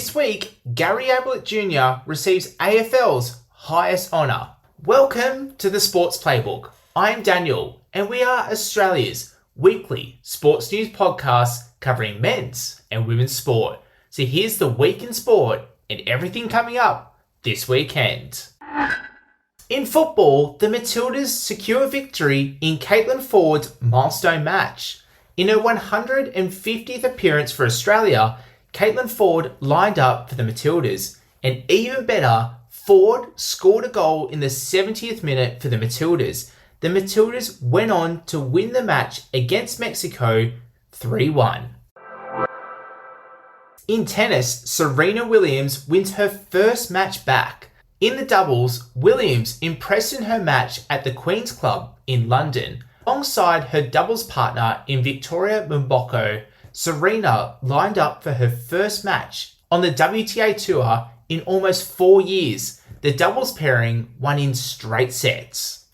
This week, Gary Ablett Jr. receives AFL's highest honour. Welcome to the Sports Playbook. I'm Daniel, and we are Australia's weekly sports news podcast covering men's and women's sport. So here's the week in sport and everything coming up this weekend. In football, the Matildas secure victory in Caitlin Foord's milestone match. In her 150th appearance for Australia, Caitlin Foord lined up for the Matildas, and even better, Foord scored a goal in the 70th minute for the Matildas. The Matildas went on to win the match against Mexico 3-1. In tennis, Serena Williams wins her first match back. In the doubles, Williams impressed in her match at the Queen's Club in London. Alongside her doubles partner in Victoria Mboko, Serena lined up for her first match on the WTA Tour in almost 4 years. The doubles pairing won in straight sets.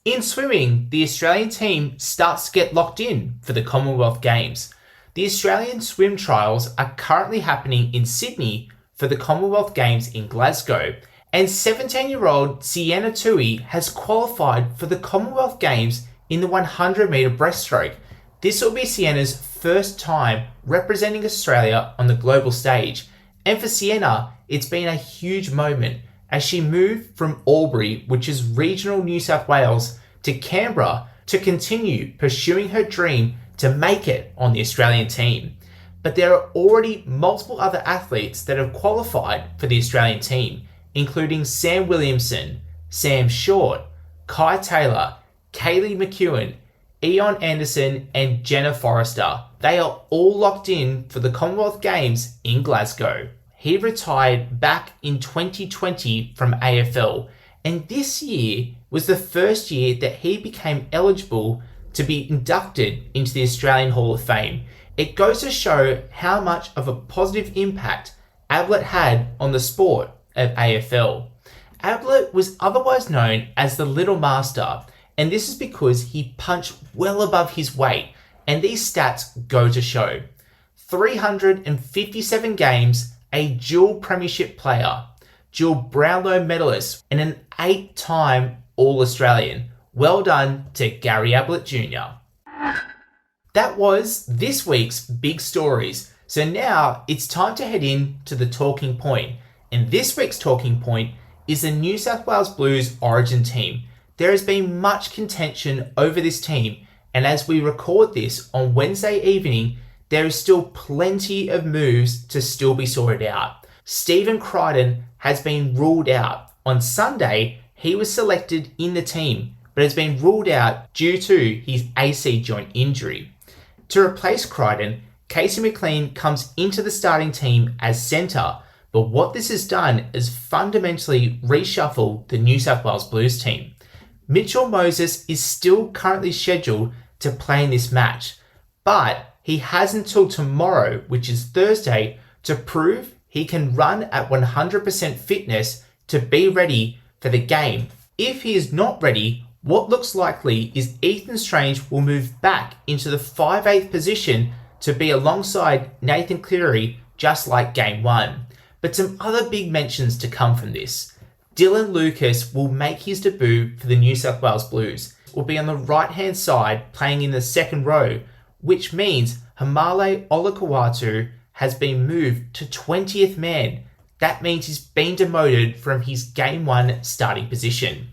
In swimming, the Australian team starts to get locked in for the Commonwealth Games. The Australian swim trials are currently happening in Sydney for the Commonwealth Games in Glasgow, and 17-year-old Sienna Tui has qualified for the Commonwealth Games in the 100-metre breaststroke. This will be Sienna's first time representing Australia on the global stage, and for Sienna, it's been a huge moment as she moved from Albury, which is regional New South Wales, to Canberra to continue pursuing her dream to make it on the Australian team. But there are already multiple other athletes that have qualified for the Australian team, including Sam Williamson, Sam Short, Kai Taylor, Kaylee McEwen, Eon Anderson and Jenna Forrester. They are all locked in for the Commonwealth Games in Glasgow. He retired back in 2020 from AFL, and this year was the first year that he became eligible to be inducted into the Australian Hall of Fame. It goes to show how much of a positive impact Ablett had on the sport of AFL. Ablett was otherwise known as the Little Master, and this is because he punched well above his weight, and these stats go to show. 357 games, a dual premiership player, dual Brownlow medalist, and an 8-time All-Australian. Well done to Gary Ablett Jr. That was this week's big stories. So now it's time to head in to the talking point. And this week's talking point is the New South Wales Blues Origin team. There has been much contention over this team, and as we record this on Wednesday evening, there is still plenty of moves to still be sorted out. Stephen Crichton has been ruled out. On Sunday, he was selected in the team, but has been ruled out due to his AC joint injury. To replace Crichton, Casey McLean comes into the starting team as centre, but what this has done is fundamentally reshuffle the New South Wales Blues team. Mitchell Moses is still currently scheduled to play in this match, but he has until tomorrow, which is Thursday, to prove he can run at 100% fitness to be ready for the game. If he is not ready, what looks likely is Ethan Strange will move back into the 5'8" position to be alongside Nathan Cleary, just like Game 1. But some other big mentions to come from this. Dylan Lucas will make his debut for the New South Wales Blues. Will be on the right-hand side playing in the second row, which means Hamale Olakawatu has been moved to 20th man. That means he's been demoted from his Game 1 starting position.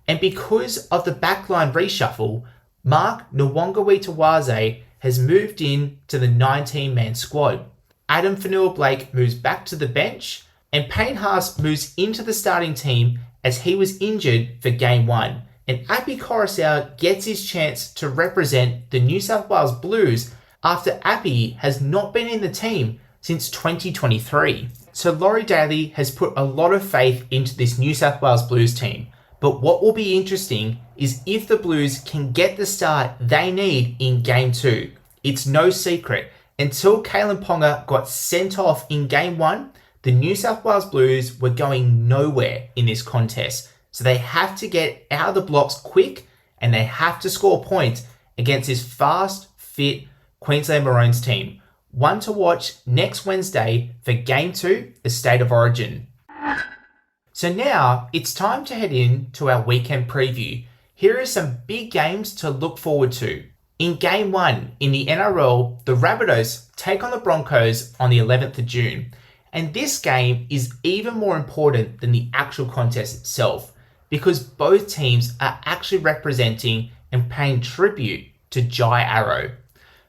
And because of the backline reshuffle, Mark Nwangawitawaze has moved in to the 19-man squad. Adam Fanua-Blake moves back to the bench, and Payne Haas moves into the starting team as he was injured for Game 1. And Api Coruscant gets his chance to represent the New South Wales Blues after Api has not been in the team since 2023. So Laurie Daly has put a lot of faith into this New South Wales Blues team. But what will be interesting is if the Blues can get the start they need in Game 2. It's no secret, until Kalen Ponga got sent off in Game 1, the New South Wales Blues were going nowhere in this contest. So they have to get out of the blocks quick, and they have to score points against this fast, fit Queensland Maroons team. one to watch next Wednesday for Game 2, the State of Origin. So now it's time to head in to our weekend preview. Here are some big games to look forward to. In Game 1 in the NRL, the Rabbitohs take on the Broncos on the 11th of June. And this game is even more important than the actual contest itself, because both teams are actually representing and paying tribute to Jai Arrow.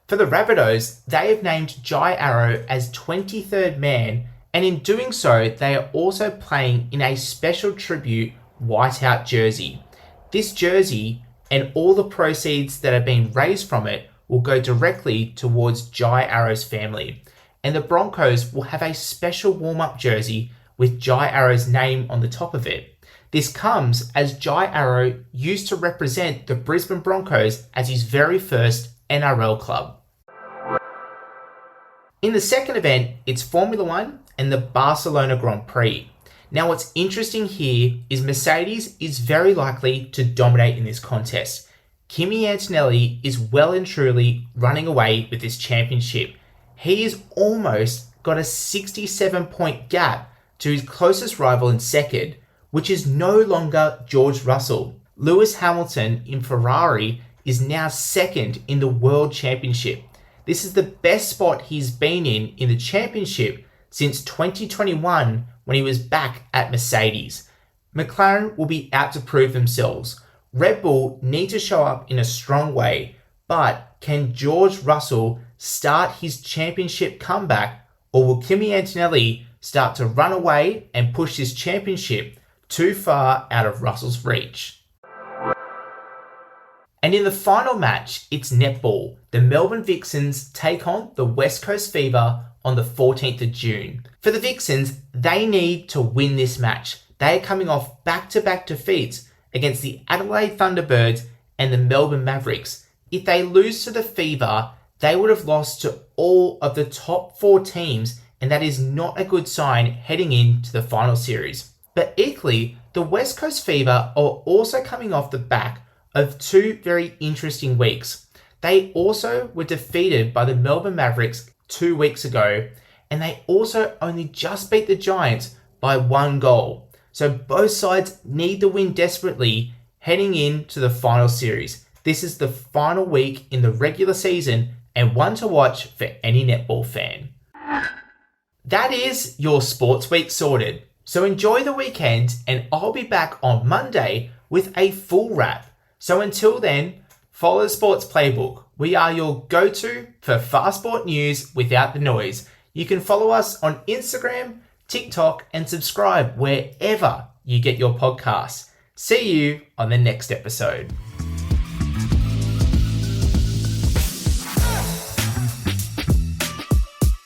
For the Rabbitohs, they have named Jai Arrow as 23rd man, and in doing so, they are also playing in a special tribute whiteout jersey. This jersey and all the proceeds that are being raised from it will go directly towards Jai Arrow's family. And the Broncos will have a special warm-up jersey with Jai Arrow's name on the top of it. This comes as Jai Arrow used to represent the Brisbane Broncos as his very first NRL club. In the second event, it's Formula 1 and the Barcelona Grand Prix. Now what's interesting here is Mercedes is very likely to dominate in this contest. Kimi Antonelli is well and truly running away with this championship. He has almost got a 67-point gap to his closest rival in second, which is no longer George Russell. Lewis Hamilton in Ferrari is now second in the World Championship. This is the best spot he's been in the championship since 2021 when he was back at Mercedes. McLaren will be out to prove themselves. Red Bull need to show up in a strong way, but can George Russell start his championship comeback, or will Kimi Antonelli start to run away and push this championship too far out of Russell's reach? And in the final match, it's netball. The Melbourne Vixens take on the West Coast Fever on the 14th of June. For the Vixens, they need to win this match. They are coming off back-to-back defeats against the Adelaide Thunderbirds and the Melbourne Mavericks. If they lose to the Fever, they would have lost to all of the top 4 teams, and that is not a good sign heading into the final series. But equally, the West Coast Fever are also coming off the back of 2 very interesting weeks. They also were defeated by the Melbourne Mavericks 2 weeks ago, and they also only just beat the Giants by 1 goal. So both sides need the win desperately heading into the final series. This is the final week in the regular season and one to watch for any netball fan. That is your sports week sorted. So enjoy the weekend, and I'll be back on Monday with a full wrap. So until then, follow the Sports Playbook. We are your go-to for fast sport news without the noise. You can follow us on Instagram, TikTok, and subscribe wherever you get your podcasts. See you on the next episode.